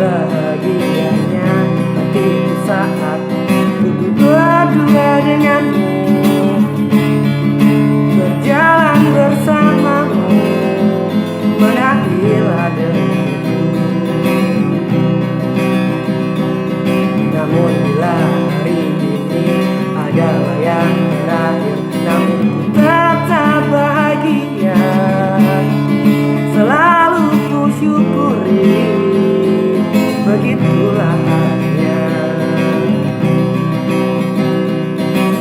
bahagianya hati saat ku berdua denganmu, berjalan bersamamu, menantilah diriku. Namun bila hari ini adalah yang terakhir, namun ku tetap bahagia, selalu ku syukuri, begitulah hanya.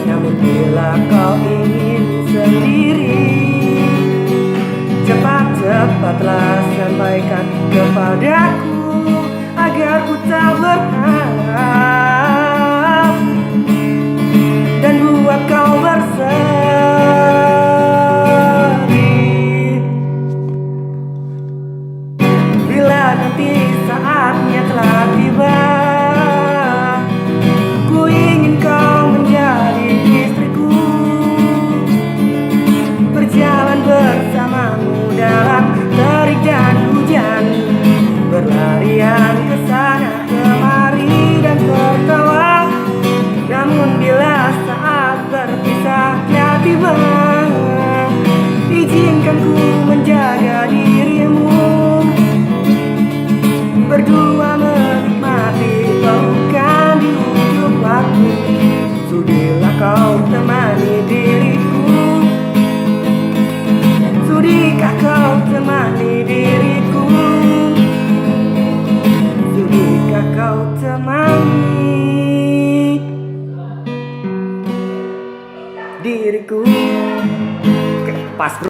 Namun bila kau ingin sendiri, cepat-cepatlah sampaikan kepadaku agar ku tak berharap dan buat kau bersedih. Bila nanti saatnya telah tiba, ku ingin kau menjadi istriku, berjalan bersamamu dalam terik dan hujan, berlarian ke sana kemari dan tertawa. Namun bila saat berpisahnya tiba, izinkan ku menjaga dirimu, berdua menikmati pelukan di ujung waktu. Sudilah kau temani diriku, sudikah kau temani diriku, sudikah kau temani diriku. Oke, pas bro.